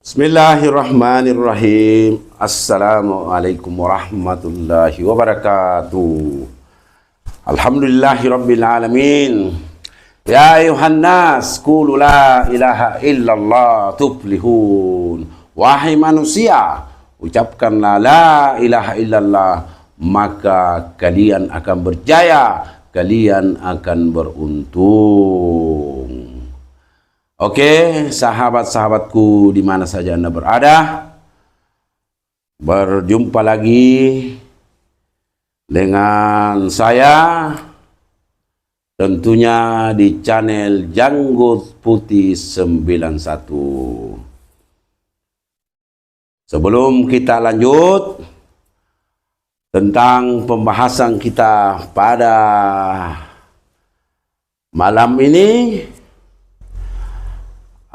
Bismillahirrahmanirrahim. Assalamualaikum warahmatullahi wabarakatuh. Alhamdulillahirabbil alamin. Ya ayuhan nas, qulu la ilaha illallah tuflihun. Wahai manusia, ucapkanlah la ilaha illallah, maka kalian akan berjaya, kalian akan beruntung. Oke, sahabat-sahabatku di mana saja Anda berada, berjumpa lagi dengan saya tentunya di channel Janggut Putih 91. Sebelum kita lanjut tentang pembahasan kita pada malam ini,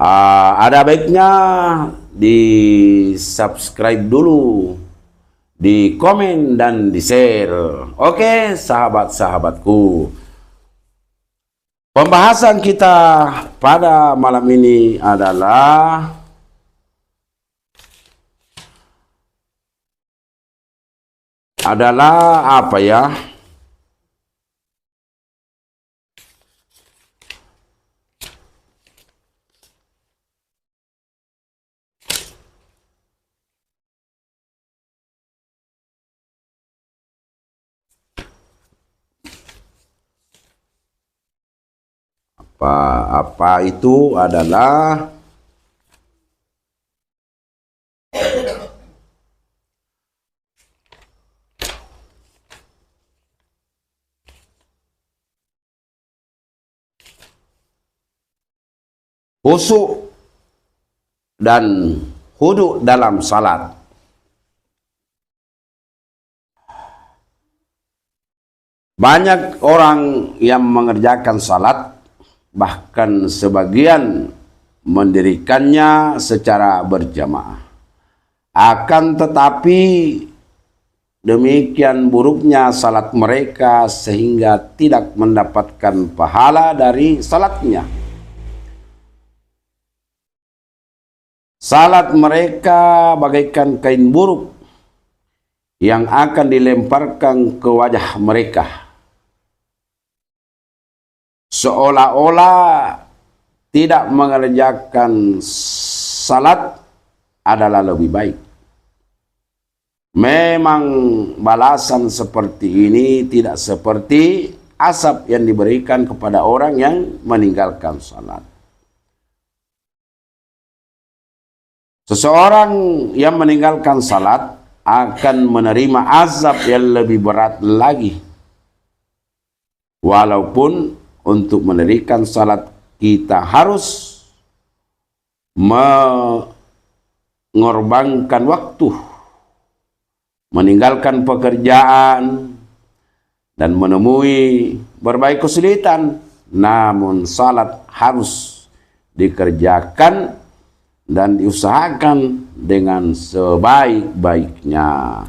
ada baiknya di subscribe dulu, di komen dan di share. Oke, sahabat-sahabatku, pembahasan kita pada malam ini adalah apa ya? Apa itu adalah khusyuk dan khudu dalam salat. Banyak orang yang mengerjakan salat, bahkan sebagian mendirikannya secara berjamaah. Akan tetapi demikian buruknya salat mereka sehingga tidak mendapatkan pahala dari salatnya. Salat mereka bagaikan kain buruk yang akan dilemparkan ke wajah mereka, seolah-olah tidak mengerjakan salat adalah lebih baik. Memang balasan seperti ini tidak seperti azab yang diberikan kepada orang yang meninggalkan salat. Seseorang yang meninggalkan salat akan menerima azab yang lebih berat lagi. Walaupun untuk mendirikan salat kita harus mengorbankan waktu, meninggalkan pekerjaan, dan menemui berbagai kesulitan. Namun salat harus dikerjakan dan diusahakan dengan sebaik-baiknya.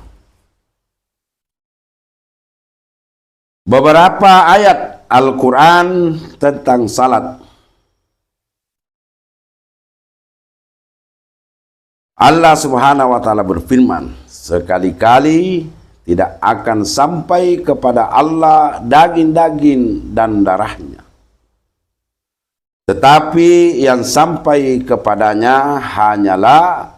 Beberapa ayat Al-Quran tentang salat. Allah Subhanahu wa Ta'ala berfirman, sekali-kali tidak akan sampai kepada Allah daging-daging dan darahnya, tetapi yang sampai kepadanya hanyalah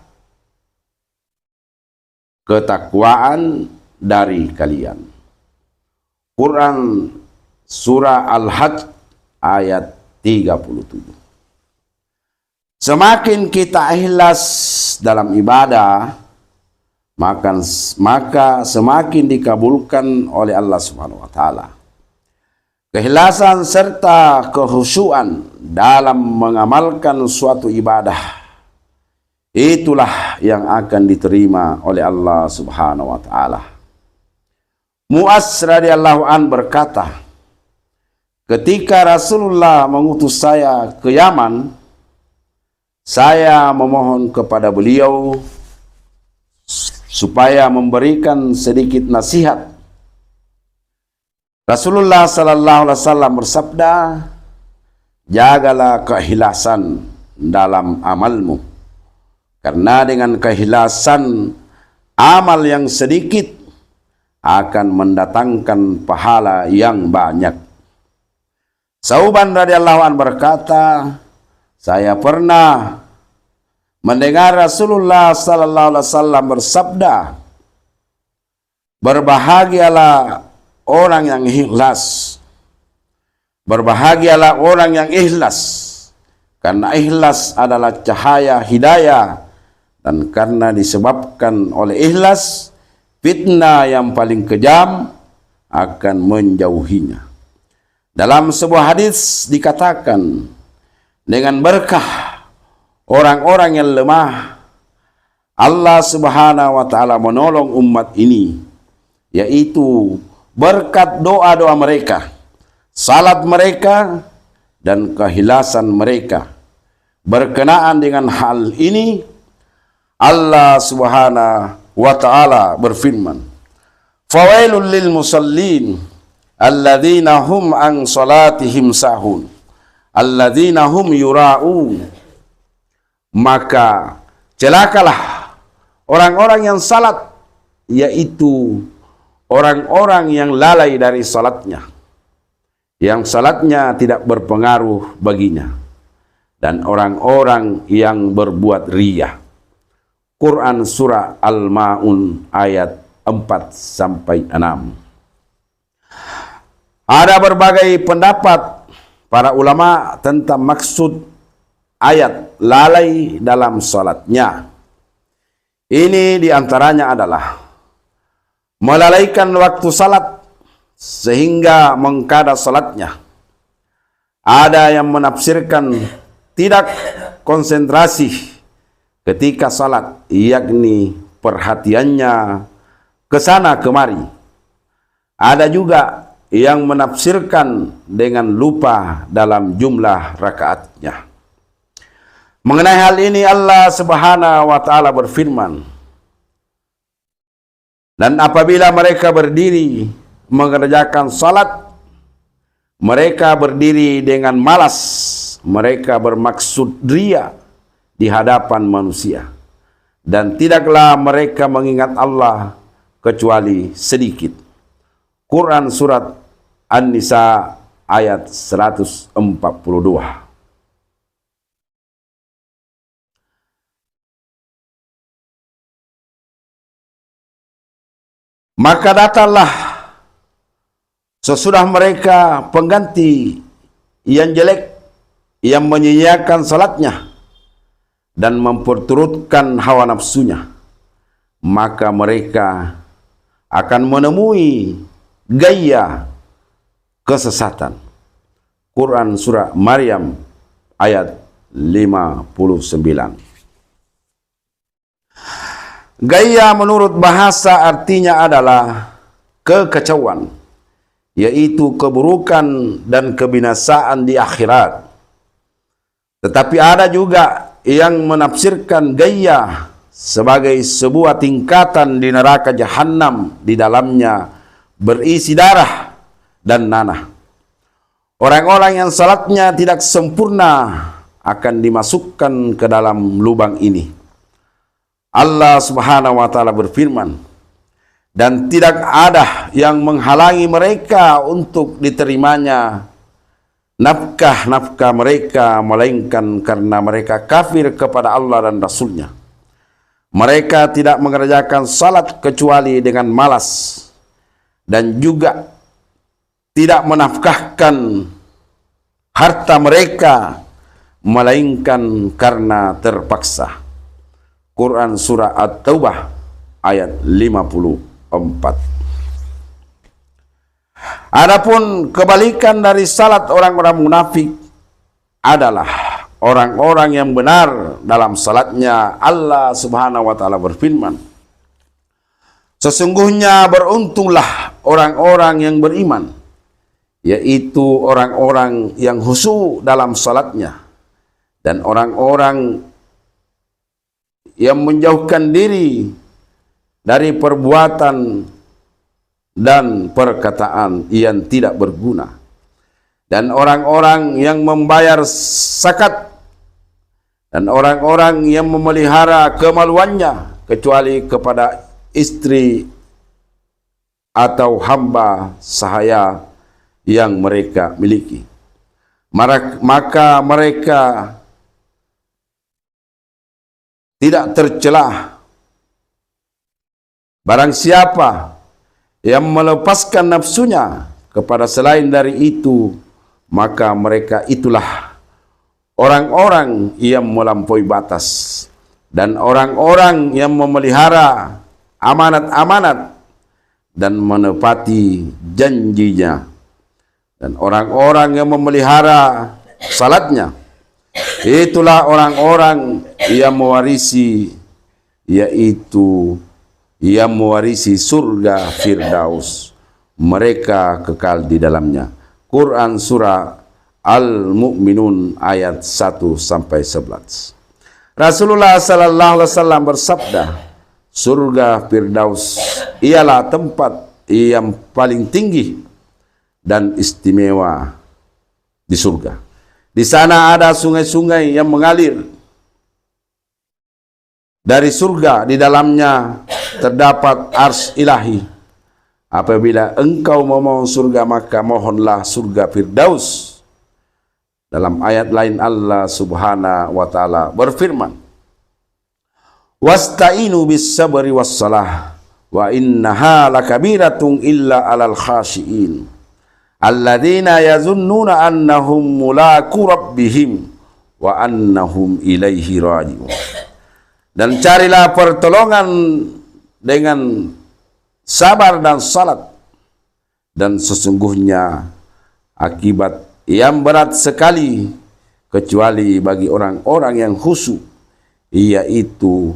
ketakwaan dari kalian. Quran Surah Al-Hajj ayat 37. Semakin kita ikhlas dalam ibadah, maka semakin dikabulkan oleh Allah Subhanahu wa Ta'ala. Keikhlasan serta kekhusyuan dalam mengamalkan suatu ibadah, itulah yang akan diterima oleh Allah Subhanahu wa Ta'ala. Mu'adz radhiyallahu an berkata, ketika Rasulullah mengutus saya ke Yaman, saya memohon kepada beliau supaya memberikan sedikit nasihat. Rasulullah sallallahu alaihi wasallam bersabda, jagalah keikhlasan dalam amalmu, karena dengan keikhlasan amal yang sedikit akan mendatangkan pahala yang banyak. Sauban radhiyallahu anhu berkata, saya pernah mendengar Rasulullah sallallahu alaihi wasallam bersabda, berbahagialah orang yang ikhlas. Berbahagialah orang yang ikhlas, karena ikhlas adalah cahaya hidayah, dan karena disebabkan oleh ikhlas, fitnah yang paling kejam akan menjauhinya. Dalam sebuah hadis dikatakan, dengan berkah orang-orang yang lemah, Allah Subhanahu wa taala menolong umat ini, yaitu berkat doa-doa mereka, salat mereka, dan keikhlasan mereka. Berkenaan dengan hal ini, Allah Subhanahu wa ta'ala berfirman, fawailul lil musallin alladzina hum an salatihim sahun alladzina hum yura'un. Maka celakalah orang-orang yang salat, yaitu orang-orang yang lalai dari salatnya, yang salatnya tidak berpengaruh baginya, dan orang-orang yang berbuat riya. Quran surah Al-Ma'un ayat 4-6. Ada berbagai pendapat para ulama tentang maksud ayat lalai dalam salatnya. Ini diantaranya adalah melalaikan waktu salat sehingga mengkada salatnya. Ada yang menafsirkan tidak konsentrasi ketika salat, yakni perhatiannya ke sana kemari. Ada juga yang menafsirkan dengan lupa dalam jumlah rakaatnya. Mengenai hal ini Allah Subhanahu wa taala berfirman, dan apabila mereka berdiri mengerjakan salat, mereka berdiri dengan malas, mereka bermaksud riya di hadapan manusia, dan tidaklah mereka mengingat Allah kecuali sedikit. Quran surat An-Nisa ayat 142. Maka datanglah sesudah mereka pengganti yang jelek, yang menyia-nyiakan salatnya dan memperturutkan hawa nafsunya, maka mereka akan menemui gaya kesesatan. Quran surah Maryam ayat 59. Gaya menurut bahasa artinya adalah kekacauan, yaitu keburukan dan kebinasaan di akhirat. Tetapi ada juga yang menafsirkan gaya sebagai sebuah tingkatan di neraka jahanam, di dalamnya berisi darah dan nanah. Orang-orang yang salatnya tidak sempurna akan dimasukkan ke dalam lubang ini. Allah Subhanahu wa taala berfirman, dan tidak ada yang menghalangi mereka untuk diterimanya nafkah-nafkah mereka, melainkan karena mereka kafir kepada Allah dan Rasulnya. Mereka tidak mengerjakan salat kecuali dengan malas, dan juga tidak menafkahkan harta mereka, melainkan karena terpaksa. Quran surah At-Taubah ayat 54. Adapun kebalikan dari salat orang-orang munafik adalah orang-orang yang benar dalam salatnya. Allah Subhanahu wa taala berfirman, sesungguhnya beruntunglah orang-orang yang beriman, yaitu orang-orang yang khusyuk dalam salatnya, dan orang-orang yang menjauhkan diri dari perbuatan dan perkataan yang tidak berguna, dan orang-orang yang membayar zakat dan orang-orang yang memelihara kemaluannya kecuali kepada istri atau hamba sahaya yang mereka miliki. Maka mereka tidak tercelah. Barang siapa yang melepaskan nafsunya kepada selain dari itu, maka mereka itulah orang-orang yang melampaui batas, dan orang-orang yang memelihara amanat-amanat dan menepati janjinya, dan orang-orang yang memelihara salatnya, itulah orang-orang yang mewarisi, yaitu yang mewarisi surga Firdaus, mereka kekal di dalamnya. Quran surah Al-Mu'minun ayat 1-11. Rasulullah sallallahu alaihi wasallam bersabda, surga Firdaus ialah tempat yang paling tinggi dan istimewa di surga. Di sana ada sungai-sungai yang mengalir dari surga, di dalamnya terdapat arsy ilahi. Apabila engkau memohon surga, maka mohonlah surga Firdaus. Dalam ayat lain Allah Subhanahu wa taala berfirman, wasta'inu bis sabri was salah wa innaha lakabiratun illa 'alal khashiin alladzina yazunnuna annahum mulaqu rabbihim wa annahum ilaihi raji'un. Dan carilah pertolongan dengan sabar dan salat, dan sesungguhnya akibat yang berat sekali kecuali bagi orang-orang yang khusyuk, yaitu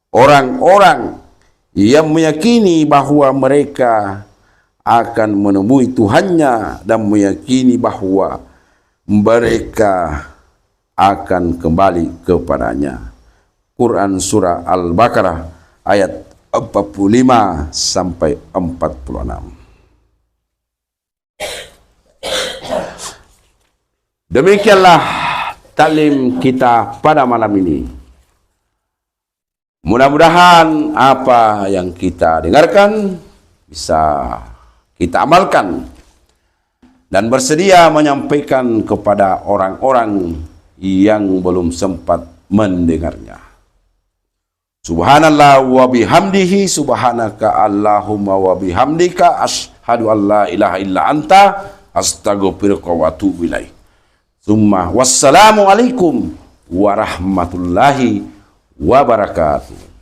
orang-orang yang meyakini bahwa mereka akan menemui Tuhannya dan meyakini bahwa mereka akan kembali kepadanya. Quran surah Al-Baqarah ayat 45-46. Demikianlah taklim kita pada malam ini. Mudah-mudahan apa yang kita dengarkan bisa kita amalkan dan bersedia menyampaikan kepada orang-orang yang belum sempat mendengarnya. Subhanallah wa bihamdihi, subhanaka Allahumma wa bihamdika, asyhadu an la ilaha illa anta, astaghfiruka wa atubu ilaik. Summa wassalamu alaikum warahmatullahi wabarakatuh.